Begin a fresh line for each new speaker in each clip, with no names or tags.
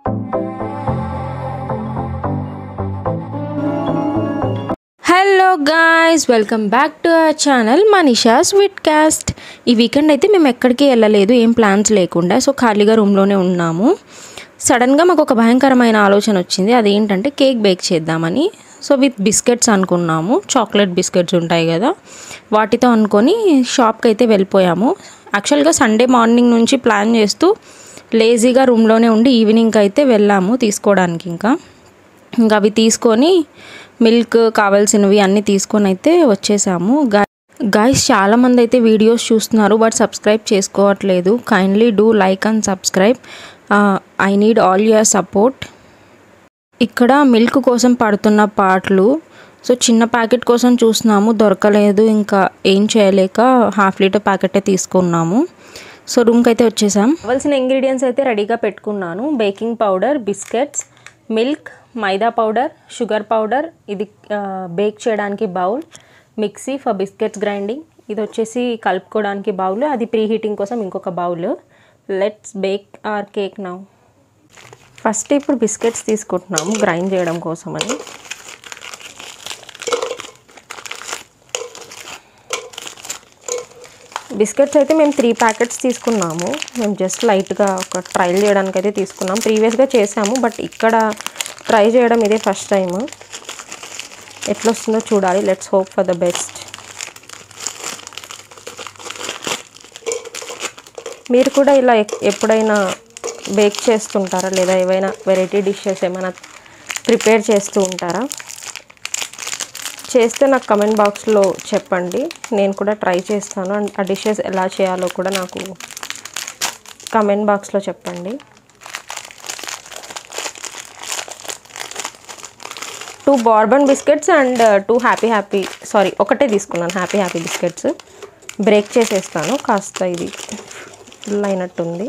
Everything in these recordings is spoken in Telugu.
Hello guys, welcome back to our channel Manisha's vidcast. ఈ వీకెండ్ అయితే మేము ఎక్కడికి వెళ్ళలేదు, ఏం ప్లాన్స్ లేకుండా. సో ఖాళీగా రూమ్లోనే ఉన్నాము. సడన్గా మాకు ఒక భయంకరమైన ఆలోచన వచ్చింది. అదేంటంటే కేక్ బేక్ చేద్దామని. సో విత్ బిస్కెట్స్ అనుకున్నాము. చాక్లెట్ బిస్కెట్స్ ఉంటాయి కదా, వాటితో అనుకొని షాప్కి అయితే వెళ్ళిపోయాము. యాక్చువల్గా సండే మార్నింగ్ నుంచి ప్లాన్ చేస్తూ లేజీగా రూమ్లోనే ఉండి ఈవినింగ్కి అయితే వెళ్ళాము తీసుకోవడానికి. ఇంకా అవి తీసుకొని మిల్క్ కావాల్సినవి అన్నీ తీసుకొని అయితే వచ్చేసాము. గాయ్స్, చాలామంది అయితే వీడియోస్ చూస్తున్నారు బట్ సబ్స్క్రైబ్ చేసుకోవట్లేదు. Kindly do like and subscribe. I need all your support. ఇక్కడ మిల్క్ కోసం పడుతున్న పాటలు. సో చిన్న ప్యాకెట్ కోసం చూస్తున్నాము, దొరకలేదు. ఇంకా ఏం చేయలేక ½ లీటర్ ప్యాకెటే తీసుకున్నాము. సో రూమ్కి అయితే వచ్చేసాం. కావాల్సిన ఇంగ్రీడియంట్స్ అయితే రెడీగా పెట్టుకున్నాను. Baking powder, biscuits, milk, maida powder, sugar powder, ఇది బేక్ చేయడానికి bowl, mixie for biscuits grinding, ఇది వచ్చేసి కలుపుకోవడానికి బౌల్, అది ప్రీ హీటింగ్ కోసం ఇంకొక bowl. Let's bake our cake now. First ఇప్పుడు బిస్కెట్స్ తీసుకుంటున్నాము గ్రైండ్ చేయడం కోసమని. బిస్కెట్స్ అయితే మేము 3 ప్యాకెట్స్ తీసుకున్నాము. మేము జస్ట్ లైట్గా ఒక ట్రైల్ చేయడానికి అయితే తీసుకున్నాం. ప్రీవియస్గా చేసాము బట్ ఇక్కడ ట్రై చేయడం ఇదే ఫస్ట్ టైం. ఎట్లా వస్తుందో చూడాలి. Let's hope for the best. మీరు కూడా ఇలా ఎప్పుడైనా బేక్ చేస్తుంటారా, లేదా ఏవైనా వెరైటీ డిషెస్ ఏమైనా ప్రిపేర్ చేస్తూ ఉంటారా? చేస్తే నాకు కమెంట్ బాక్స్లో చెప్పండి, నేను కూడా ట్రై చేస్తాను. అండ్ ఆ డిషెస్ ఎలా చేయాలో కూడా నాకు కమెంట్ బాక్స్లో చెప్పండి. 2 బార్బన్ బిస్కెట్స్ అండ్ 2 హ్యాపీ ఒకటే తీసుకున్నాను హ్యాపీ బిస్కెట్స్. బ్రేక్ చేసేస్తాను. కాస్త ఇది ఫుల్ అయినట్టుంది,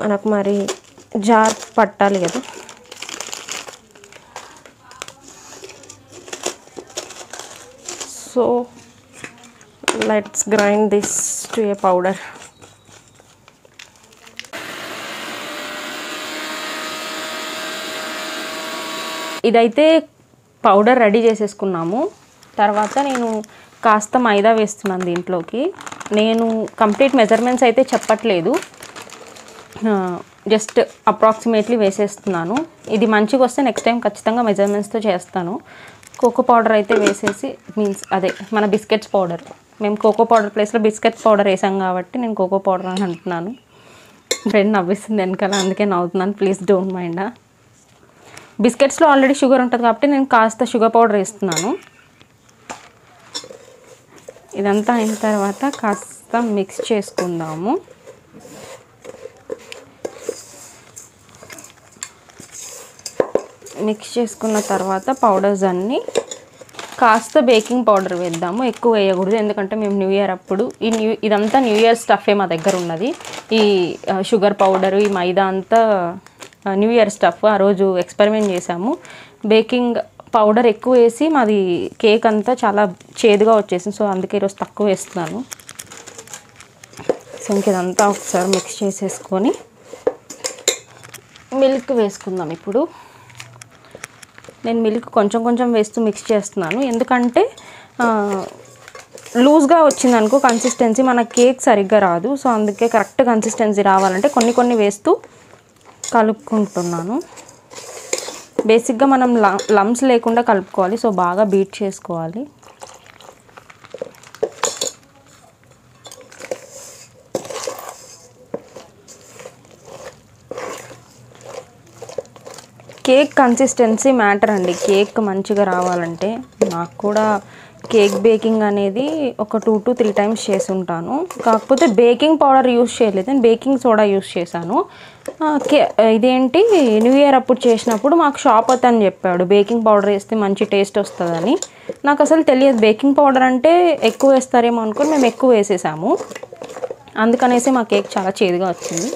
మనకు మరి జార్ పట్టాలి కదా. So let's grind this to A powder. ఇదైతే పౌడర్ రెడీ చేసేసుకున్నాము. తర్వాత నేను కాస్త మైదా వేస్తున్నాను దీంట్లోకి. నేను కంప్లీట్ మెజర్మెంట్స్ అయితే చెప్పట్లేదు, జస్ట్ అప్రాక్సిమేట్లీ వేసేస్తున్నాను. ఇది మంచిగా వస్తే నెక్స్ట్ టైం ఖచ్చితంగా మెజర్మెంట్స్తో చేస్తాను. కోకో పౌడర్ అయితే వేసేసి, మీన్స్ అదే మన బిస్కెట్స్ పౌడర్. మేము కోకో పౌడర్ ప్లేస్లో బిస్కెట్స్ పౌడర్ వేసాం కాబట్టి నేను కోకో పౌడర్ అని అంటున్నాను. ఫ్రెండ్ నవ్విస్తుంది వెనకాల, అందుకే నవ్వుతున్నాను. Please don't mind. బిస్కెట్స్లో ఆల్రెడీ షుగర్ ఉంటుంది కాబట్టి నేను కాస్త షుగర్ పౌడర్ వేస్తున్నాను. ఇదంతా అయిన తర్వాత కాస్త మిక్స్ చేసుకుందాము. మిక్స్ చేసుకున్న తర్వాత పౌడర్స్ అన్నీ కాస్త బేకింగ్ పౌడర్ వేద్దాము. ఎక్కువ వేయకూడదు, ఎందుకంటే మేము న్యూ ఇయర్ అప్పుడు ఇదంతా న్యూ ఇయర్ స్టఫే మా దగ్గర ఉన్నది. ఈ షుగర్ పౌడరు, ఈ మైదా అంతా న్యూ ఇయర్ స్టఫ్. ఆ రోజు ఎక్స్పెరిమెంట్ చేసాము. బేకింగ్ పౌడర్ ఎక్కువ వేసి మాది కేక్ అంతా చాలా చేదుగా వచ్చేసింది. సో అందుకే ఈరోజు తక్కువ వేస్తున్నాను. సో ఇంకేదంతా ఒకసారి మిక్స్ చేసేసుకొని మిల్క్ వేసుకుందాం. ఇప్పుడు నేను మిల్క్ కొంచెం కొంచెం వేస్తూ మిక్స్ చేస్తున్నాను, ఎందుకంటే లూజ్గా వచ్చింది అనుకో కన్సిస్టెన్సీ, మన కేక్ సరిగ్గా రాదు. సో అందుకే కరెక్ట్ కన్సిస్టెన్సీ రావాలంటే కొన్ని వేస్తూ కలుపుకుంటున్నాను. బేసిక్గా మనం లమ్స్ లేకుండా కలుపుకోవాలి. సో బాగా బీట్ చేసుకోవాలి. కేక్ కన్సిస్టెన్సీ మ్యాటర్ అండి. కేక్ మంచిగా రావాలంటే. నాకు కూడా కేక్ బేకింగ్ అనేది ఒక 2 to 3 టైమ్స్ చేసి ఉంటాను. కాకపోతే బేకింగ్ పౌడర్ యూస్ చేయలేదు, నేను బేకింగ్ సోడా యూస్ చేశాను. ఇదేంటి న్యూ ఇయర్ అప్పుడు చేసినప్పుడు మాకు షాప్ అతను చెప్పాడు బేకింగ్ పౌడర్ వేస్తే మంచి టేస్ట్ వస్తుందని. నాకు అసలు తెలియదు. బేకింగ్ పౌడర్ అంటే ఎక్కువ వేస్తారేమో అనుకుని మేము ఎక్కువ వేసేసాము. అందుకనేసి మా కేక్ చాలా చేదుగా వచ్చింది,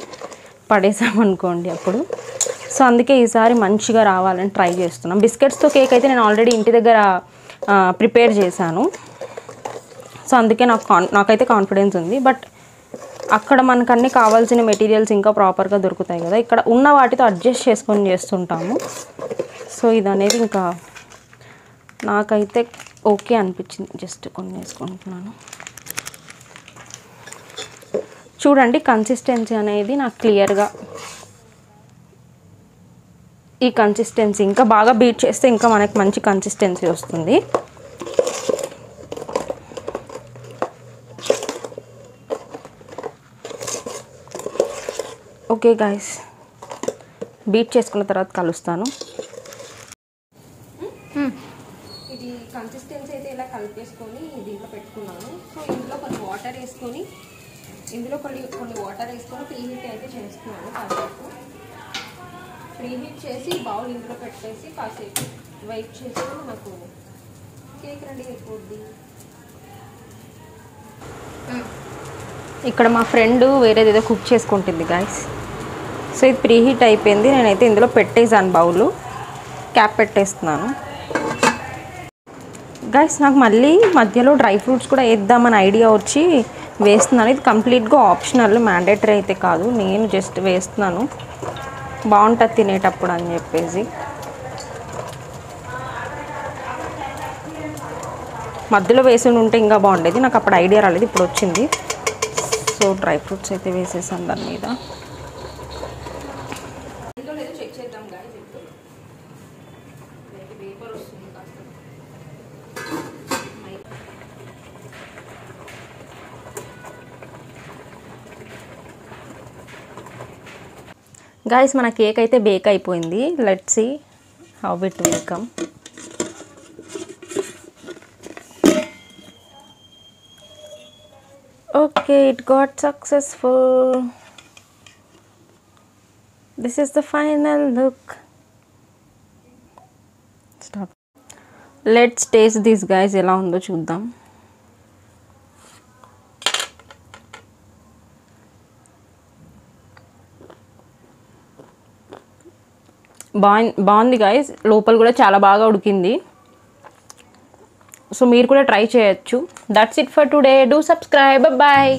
పడేసామనుకోండి అప్పుడు. సో అందుకే ఈసారి మంచిగా రావాలని ట్రై చేస్తున్నాం. బిస్కెట్స్తో కేక్ అయితే నేను ఆల్రెడీ ఇంటి దగ్గర ప్రిపేర్ చేశాను. సో అందుకే నాకైతే కాన్ఫిడెన్స్ ఉంది. బట్ అక్కడ మనకు అన్నీ కావాల్సిన మెటీరియల్స్ ఇంకా ప్రాపర్గా దొరుకుతాయి కదా, ఇక్కడ ఉన్న వాటితో అడ్జస్ట్ చేసుకొని చేస్తుంటాము. సో ఇది అనేది ఇంకా నాకైతే ఓకే అనిపించింది. జస్ట్ కొన్ని వేసుకుంటున్నాను. చూడండి కన్సిస్టెన్సీ అనేది నాకు క్లియర్గా ఈ కన్సిస్టెన్సీ, ఇంకా బాగా బీట్ చేస్తే ఇంకా మనకి మంచి కన్సిస్టెన్సీ వస్తుంది. ఓకే గైస్, బీట్ చేసుకున్న తర్వాత కలుస్తాను. ఇది కన్సిస్టెన్సీ అయితే ఇలా కలిపేసుకొని దీంట్లో పెట్టుకున్నాను. సో ఇందులో కొన్ని వాటర్ వేసుకొని కొన్ని వాటర్ వేసుకొని ప్రీహీట్ అయితే చేస్తున్నాను. కాసేపు ప్రీహీట్ చేసి బౌల్ ఇందులో పెట్టేసి కాసేపు వెయిట్ చేసి నాకు కేక్ రెడీ అయిపోద్ది. ఇక్కడ మా ఫ్రెండ్ వేరేదేదో కుక్ చేసుకుంటుంది గైస్. సో ఇది ప్రీహీట్ అయిపోయింది. నేనైతే ఇందులో పెట్టేసాను బౌలు, క్యాప్ పెట్టేస్తున్నాను. గైస్ నాకు మళ్ళీ మధ్యలో డ్రై ఫ్రూట్స్ కూడా వేద్దామని ఐడియా వచ్చి వేస్తున్నాను. ఇది కంప్లీట్గా ఆప్షనల్, మ్యాండేటరీ అయితే కాదు. నేను జస్ట్ వేస్తున్నాను, బాగుంటుంది తినేటప్పుడు అని చెప్పేసి. మధ్యలో వేసి ఉంటే ఇంకా బాగుండేది, నాకు అప్పుడు ఐడియా రాలేదు, ఇప్పుడు వచ్చింది. సో డ్రై ఫ్రూట్స్ అయితే వేసేసాను దాని మీద. గాయస్ మన కేక్ అయితే బేక్ అయిపోయింది. Let's see how it will come. Okay, it got successful. This is the final look. Stop. Let's taste this guys, ఎలా ఉందో చూద్దాం. బాగుంది గైస్, లోపల కూడా చాలా బాగా ఉడికింది. సో మీరు కూడా ట్రై చేయొచ్చు. That's it for today. Do subscribe. Bye.